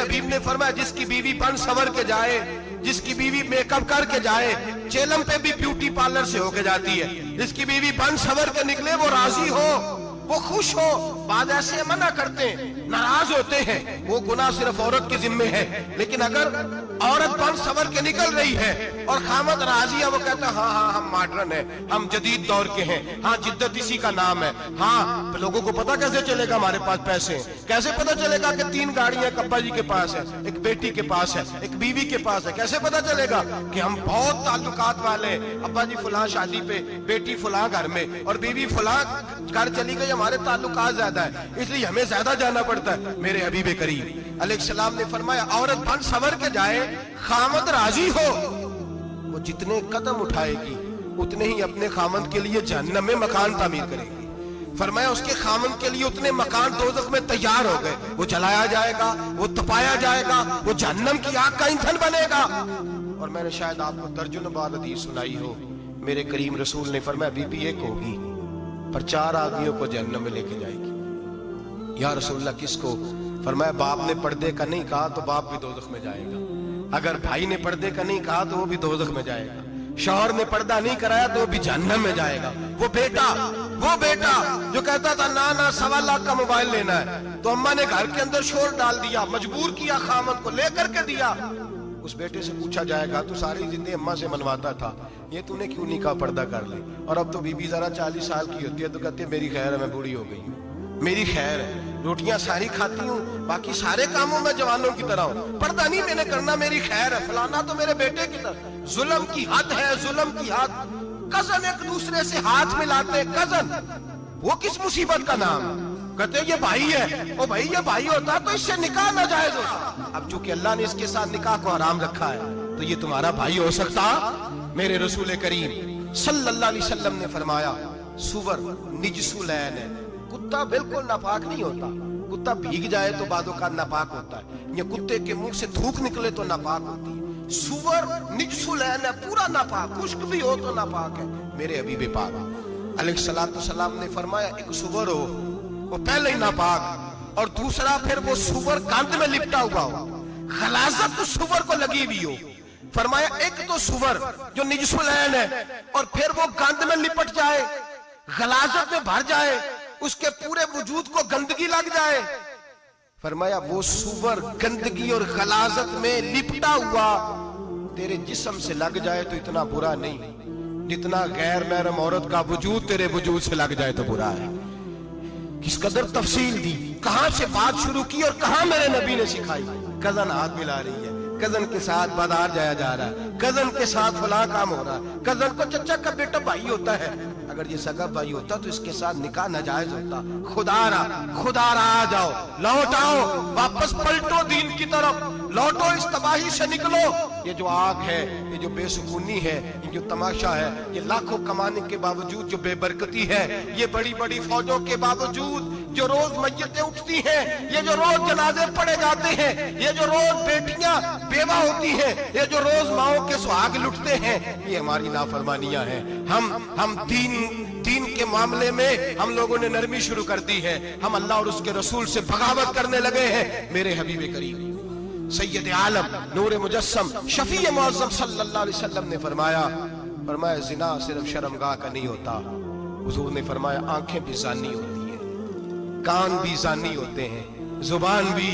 حبیب نے فرمایا جس کی بیوی بن سور کے جائے، جس کی بیوی میک اپ کر کے جائے، چیلم پہ بھی بیوٹی پارلر سے ہو کے جاتی ہے، جس کی بیوی بن سور کے نکلے وہ راضی ہو، وہ خوش ہو۔ بعض ایسے منع کرتے ہیں، ناراض ہوتے ہیں، وہ گناہ صرف عورت کے ذمے ہے، لیکن اگر عورت بن سور کے نکل رہی ہے اور خامد راضی ہے، وہ کہتا ہے ہاں ہاں ہم ماڈرن ہیں، ہم جدید دور کے ہیں، ہاں جدت اسی کا نام ہے، ہاں لوگوں کو پتہ کیسے چلے گا ہمارے پاس پیسے ہیں، کیسے پتہ چلے گا کہ 3 گاڑیاں ایک ابا جی کے پاس ہے، ایک بیٹی کے پاس ہے، ایک بیوی کے پاس ہے، کیسے پتہ چلے گا کہ ہم بہت تعلقات والے ہیں، ابا جی فلاں شادی پہ، بیٹی فلاں گھر میں اور بیوی فلاں گھر چلی گئی، ہمارے تعلقات زیادہ ہے اس لیے ہمیں زیادہ جانا پڑتا ہے۔ میرے حبیب کریم علیہ السلام نے فرمایا عورت بن سور کے جائے، خامد راضی ہو، وہ جتنے قدم اٹھائے گی اتنے ہی اپنے خامد کے لیے جہنم میں مکان تعمیر کرے گی۔ فرمایا اس کے خامد کے لیے اتنے مکان دوزخ میں تیار ہو گئے، وہ جلایا جائے گا، وہ تپایا جائے گا، وہ جہنم کی آگ کا ایندھن بنے گا۔ اور میں نے شاید آپ کو درجن بار حدیث سنائی ہو، میرے کریم رسول نے فرمایا بی بی ایک ہوگی پر 4 آدمیوں کو جہنم میں لے کے جائے گی۔ یا رسول اللہ کس کو؟ فرمایا باپ نے پردے کا نہیں کہا تو باپ بھی دوزخ میں جائے گا، اگر بھائی نے پردے کا نہیں کہا تو وہ بھی دوزخ میں جائے گا، شوہر نے پردہ نہیں کرایا تو وہ بھی جہنم میں جائے گا۔ وہ بیٹا جو کہتا تھا نا 1.25 لاکھ کا موبائل لینا ہے تو اماں نے گھر کے اندر شور ڈال دیا، مجبور کیا، خامد کو لے کر کے دیا، اس بیٹے سے پوچھا جائے گا تو ساری زندگی اماں سے منواتا تھا، یہ تو نے کیوں نہیں کہا پردہ کر لے؟ اور اب تو بی بی ذرا 40 سال کی ہوتی ہے تو کہتی ہے میری خیر ہے، میں بوڑھی ہو گئی ہوں، میری خیر ہے، روٹیاں ساری کھاتی ہوں، باقی سارے کاموں میں جوانوں کی طرح ہوں، پردہ نہیں میں نے کرنا، میری خیر ہے، فلانا تو میرے بیٹے کی طرح۔ ظلم کی حد ہے، ظلم کی حد۔ کزن ایک دوسرے سے ہاتھ ملاتے، کزن، وہ کس مصیبت کا نام ہے؟ کہتے ہیں یہ بھائی ہے، وہ بھائی یہ بھائی ہوتا تو اس سے نکاح ناجائز ہوتا، اب چونکہ اللہ نے اس کے ساتھ نکاح کو حرام رکھا ہے تو یہ تمہارا بھائی ہو سکتا؟ میرے رسول کریم صلی اللہ علیہ وسلم نے فرمایا سور نجسولین ہے، کتا بالکل ناپاک نہیں ہوتا، کتا بھیگ جائے تو بعد اوقات ناپاک ہوتا ہے، یا کتے کے منہ سے تھوک نکلے تو ناپاک ہوتی ہے، سور نجسولین ہے، پورا ناپاک، خشک بھی ہو تو ناپاک ہے۔ میرے حبیب پاک علیہ السلام نے فرمایا ایک سور ہو وہ پہلے ہی ناپاک، اور دوسرا پھر وہ سور گند میں لپٹا ہوا ہو، غلاظت اس سور کو لگی ہوئی ہو۔ فرمایا ایک تو سور جو نجسولین ہے اور پھر وہ گند میں لپٹ جائے، غلاظت میں بھر جائے، اس کے پورے وجود کو گندگی لگ جائے۔ فرمایا وہ سور گندگی اور غلاظت میں لپٹا ہوا تیرے جسم سے لگ جائے تو اتنا برا نہیں جتنا غیر محرم عورت کا وجود تیرے وجود سے لگ جائے تو برا ہے۔ کس قدر تفصیل دی، کہاں سے بات شروع کی اور کہاں میرے نبی نے سکھائی۔ کزن ہاتھ ملا رہی ہے، کزن کے ساتھ بازار جایا جا رہا ہے، کزن کے ساتھ فلاں کام ہو رہا ہے، کزن کو چچا کا بیٹا بھائی ہوتا ہے، اگر یہ سگا بھائی ہوتا تو اس کے ساتھ نکاح ناجائز ہوتا۔ خدا را آ جاؤ، لوٹ آؤ، واپس پلٹو دین کی طرف، لوٹو اس تباہی سے نکلو۔ یہ جو آگ ہے، یہ جو بے سکونی ہے، یہ جو تماشا ہے، یہ لاکھوں کمانے کے باوجود جو بے برکتی ہے، یہ بڑی بڑی فوجوں کے باوجود جو روز میتیں اٹھتی ہیں، یہ جو روز جنازے پڑے جاتے ہیں، یہ جو روز بیٹیاں بیوہ ہوتی ہیں، یہ جو روز ماؤں کے سہاگ لٹتے ہیں، یہ ہماری نافرمانیاں ہیں۔ ہم دین کے معاملے میں ہم لوگوں نے نرمی شروع کر دی ہے، ہم اللہ اور اس کے رسول سے بغاوت کرنے لگے ہیں۔ میرے حبیب کریم سید عالم نور مجسم شفیع معظم صلی اللہ علیہ وسلم نے فرمایا زنا صرف شرمگاہ کا نہیں ہوتا، حضور نے فرمایا آنکھیں بھی زانی ہوتی ہیں، کان بھی زانی ہوتے ہیں، زبان بھی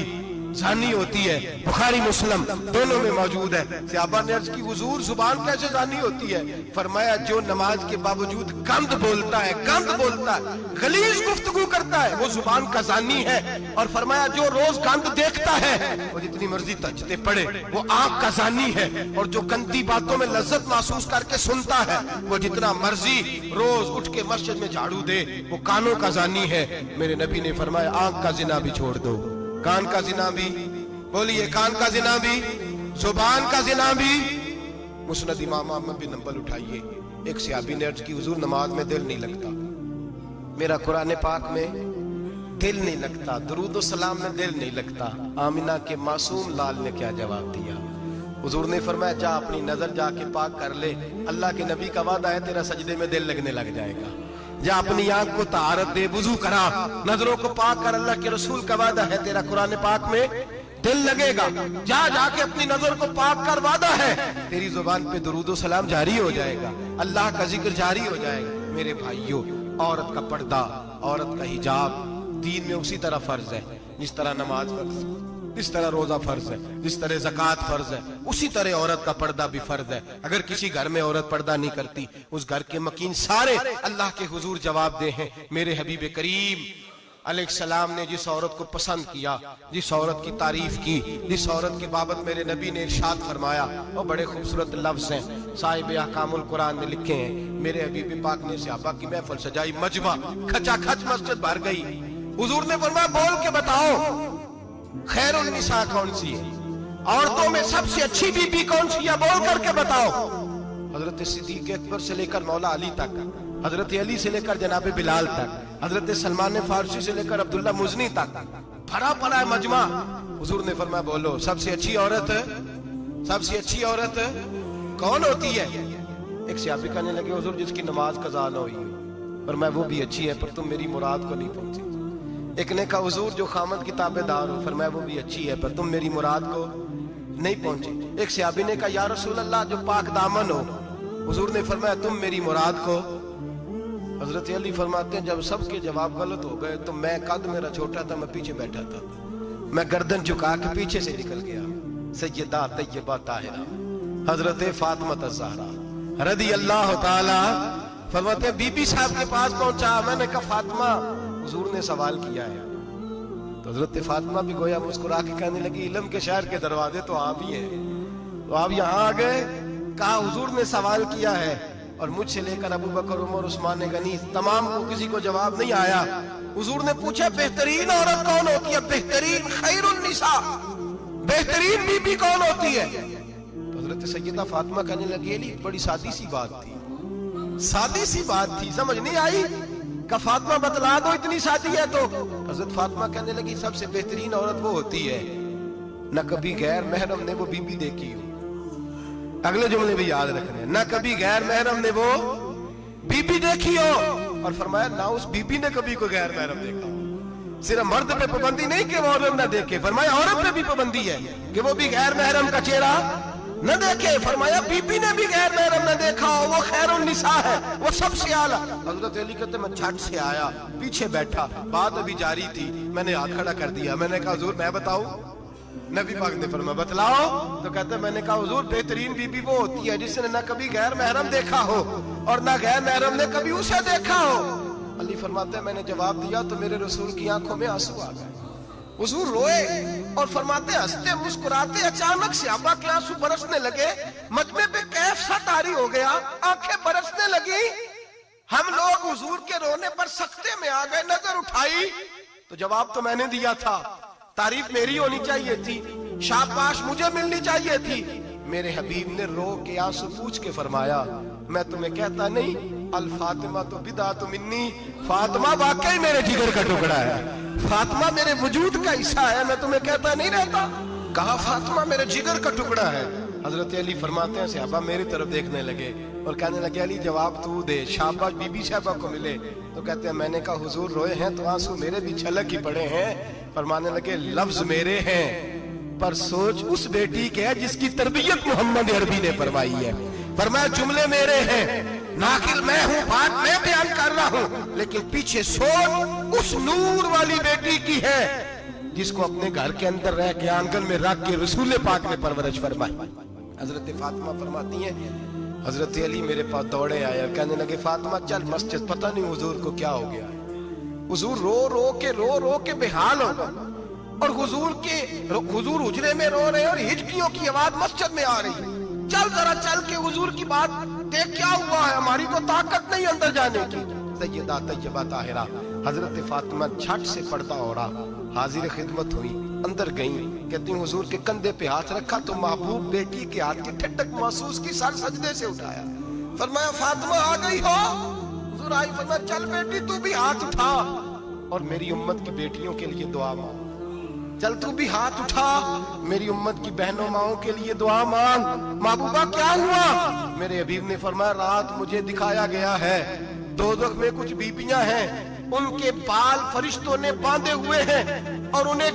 زانی ہوتی ہے، بخاری مسلم دونوں میں موجود ہے۔ صحابہ نے عرض کی حضور زبان کیسے زانی ہوتی ہے؟ فرمایا جو نماز کے باوجود گند بولتا ہے، غلیظ گفتگو کرتا ہے، وہ زبان کا زانی ہے۔ اور فرمایا جو روز گند دیکھتا ہے، وہ جتنی مرضی تہجدیں پڑھے، وہ آنکھ کا زانی ہے، اور جو گندی باتوں میں لذت محسوس کر کے سنتا ہے، وہ جتنا مرضی روز اٹھ کے مسجد میں جھاڑو دے، وہ کانوں کا زانی ہے۔ میرے نبی نے فرمایا آنکھ کا زنا بھی چھوڑ دو، کان کا زنا بھی، بولیے کان کا زنا بھی، زبان کا زنا بھی۔ مسند امام احمد بن حنبل اٹھائیے، ایک صحابی نے عرض کی حضور نماز میں دل نہیں لگتا، میرا قرآن پاک میں دل نہیں لگتا، درود و سلام میں دل نہیں لگتا۔ آمینہ کے معصوم لال نے کیا جواب دیا؟ حضور نے فرمایا جا اپنی نظر جا کے پاک کر لے، اللہ کے نبی کا وعدہ ہے تیرا سجدے میں دل لگنے لگ جائے گا۔ جا اپنی آنکھ کو طہارت دے، وضو کرا، نظروں کو پاک کر، اللہ کے رسول کا وعدہ ہے تیرا قرآن پاک میں دل لگے گا، جا جا کے اپنی نظر کو پاک کر، وعدہ ہے تیری زبان پہ درود و سلام جاری ہو جائے گا، اللہ کا ذکر جاری ہو جائے گا۔ میرے بھائیوں، عورت کا پردہ، عورت کا حجاب دین میں اسی طرح فرض ہے جس طرح نماز فرض ہے، جس طرح روزہ فرض ہے، جس طرح زکوٰۃ فرض ہے، اسی طرح عورت کا پردہ بھی فرض ہے۔ اگر کسی گھر میں عورت پردہ نہیں کرتی، اس گھر کے مکین سارے اللہ کے حضور جواب دے ہیں۔ میرے حبیب کریم علیہ السلام نے جس عورت کو پسند کیا، جس عورت کی تعریف کی، جس عورت کی بابت میرے نبی نے ارشاد فرمایا، وہ بڑے خوبصورت لفظ ہیں، صاحب احکام القرآن نے لکھے ہیں۔ میرے حبیب پاک نے صحابہ کی محفل سجائی، مجمع کھچا کھچ مسجد بھر گئی۔ حضور نے فرمایا بول کے بتاؤ خیر النساء کون سی ہے، عورتوں میں سب سے اچھی بی بی کون سی ہے، بول کر کے بتاؤ۔ حضرت صدیق اکبر سے لے کر مولا علی تک، حضرت علی سے لے کر جناب بلال تک، حضرت سلمان فارسی سے لے کر عبداللہ مزنی تک بھرا پڑا ہے مجمع۔ حضور نے فرمایا بولو سب سے اچھی عورت، سب سے اچھی عورت کون ہوتی ہے؟ ایک صحابی کہنے لگے حضور جس کی نماز قضا نہ ہوئی، فرمایا وہ بھی اچھی ہے پر تم میری مراد کو نہیں پہنچی۔ ایک نے کہا حضور جو خامد کی تابع دار ہو، فرمایا وہ بھی اچھی ہے پر تم میری مراد کو نہیں پہنچے۔ ایک صحابی نے کہا یا رسول اللہ جو پاک دامن ہو، حضور نے فرمایا تم میری مراد کو۔ حضرت علی فرماتے ہیں جب سب کے جواب غلط ہو گئے تو میں قد میرا چھوٹا تھا، میں پیچھے بیٹھا تھا، میں گردن جھکا کے پیچھے سے نکل گیا۔ سیدہ طیبہ طاہرہ حضرت فاطمہ الزہرا رضی اللہ تعالی، فرماتے ہیں بی بی صاحب کے پاس پہنچا، میں نے کہا فاطمہ حضور نے سوال کیا ہے۔ تو حضرت فاطمہ بھی گویا مسکرا کے کہنے لگی علم کے شہر کے دروازے تو آپ ہی ہیں، تو آپ یہاں آ گئے۔ کہا حضور نے سوال کیا ہے اور مجھ سے لے کر ابو بکر عمر عثمان غنی تمام کو کسی کو جواب نہیں آیا۔ حضور نے پوچھا بہترین عورت کون ہوتی ہے، بہترین خیر النساء، بہترین بی بی کون ہوتی ہے؟ تو حضرت سیدہ فاطمہ کہنے لگی علی بڑی سادی سی بات تھی، سادی سی بات تھی، سمجھ نہیں آئی؟ کہ فاطمہ بتلا دو اتنی سادی ہے تو۔ حضرت فاطمہ کہنے لگی سب سے بہترین عورت وہ ہوتی ہے نہ کبھی غیر محرم نے وہ بی بی دیکھی ہو۔ اگلے جملے بھی یاد رکھنے، نہ کبھی غیر محرم نے وہ بی بی دیکھی ہو، اور فرمایا نہ اس بی بی نے کبھی کوئی غیر محرم دیکھا ہو۔ صرف مرد پہ پابندی نہیں کہ وہ عورت نہ دیکھے، فرمایا عورت پہ بھی پابندی ہے کہ وہ بھی غیر محرم کا چہرہ نہ دیکھے۔ فرمایا بی بی نے بھی غیر محرم نہ دیکھا ہو، وہ خیر النساء ہے، وہ سب سے اعلیٰ۔ حضرت علی کہتے میں جھٹ سے آیا، پیچھے بیٹھا، بات ابھی جاری تھی، میں نے ہاتھ کھڑا کر دیا، میں نے کہا حضور میں بتاؤں؟ نبی پاک نے فرمایا بتلاؤ۔ تو کہتے میں نے کہا حضور بہترین بی بی وہ ہوتی ہے جس نے نہ کبھی غیر محرم دیکھا ہو اور نہ غیر محرم نے کبھی اسے دیکھا ہو۔ علی فرماتے ہیں میں نے جواب دیا تو میرے رسول کی آنکھوں میں آنسو آ گئے، حضور روئے اور فرماتے ہیں ہنستے مسکراتے اچانک صحابہ کے آنسو برسنے لگے، مجمع پہ کیف سا طاری ہو گیا، آنکھیں برسنے لگی۔ ہم لوگ حضور کے رونے پر سکتے میں آ گئے، نظر اٹھائی تو جواب تو میں نے دیا تھا، تعریف میری ہونی چاہیے تھی، شاباش مجھے ملنی چاہیے تھی۔ میرے حبیب نے رو کے آنسو پوچھ کے فرمایا میں تمہیں کہتا نہیں الفاطمہ تو بدعۃ منی، فاطمہ واقعی میرے جگر کا ٹکڑا ہے، فاطمہ میرے وجود کا حصہ ہے، میں تمہیں کہتا نہیں رہتا؟ کہا فاطمہ میرے جگر کا ٹکڑا ہے۔ حضرت علی فرماتے ہیں صحابہ میری طرف دیکھنے لگے اور کہنے لگے علی جواب تو دے، شاباش بی بی صاحبہ کو ملے۔ تو کہتے ہیں میں نے کہا حضور روئے ہیں تو آنسو میرے بھی چھلک ہی پڑے ہیں۔ فرمانے لگے لفظ میرے ہیں پر سوچ اس بیٹی کے ہے جس کی تربیت محمد عربی نے فرمائی ہے۔ فرمایا جملے میرے ہیں، ناقل میں ہوں، بات میں بیان کر رہا ہوں، لیکن پیچھے سوچ اس نور والی بیٹی کی ہے جس کو اپنے گھر کے اندر رہ کے آنگن میں رکھ کے رسول پاک نے پرورش فرمائی۔ حضرت فاطمہ فرماتی ہیں حضرت علی میرے پاس دوڑے آئے اور کہنے لگے فاطمہ چل مسجد، پتہ نہیں حضور کو کیا ہو گیا ہے۔ حضور رو رو کے بحال ہو گئے اور حضور حجرے میں رو رہے اور ہچکیوں کی آواز مسجد میں آ رہی ہے، چل ذرا چل کے حضور کی بات دیکھ کیا ہوا ہے، ہماری تو طاقت نہیں اندر جانے کی۔ سیدہ طیبہ طاہرہ حضرت فاطمہ جھٹ سے پردہ اوڑھا، حاضر خدمت ہوئی، اندر گئیں، کہتی ہیں حضور کے کندھے پہ ہاتھ رکھا تو محبوب بیٹی کے ہاتھ کی ٹھنڈک محسوس کی، سر سجدے سے اٹھایا، فرمایا فاطمہ آ گئی ہو؟ حضور آئی، فرمایا چل بیٹی تو بھی ہاتھ اٹھا اور میری امت کی بیٹیوں کے لیے دعا مانگ، چل تو بھی ہاتھ اٹھا میری امت کی بہنوں ماؤں کے لیے دعا مانگ۔ محبوبہ کیا ہوا؟ میرے حبیب نے فرمایا رات مجھے دکھایا گیا ہے دوزخ میں کچھ بیبیاں ہیں، ان کے بال فرشتوں نے باندھے ہوئے ہیں اور انہیں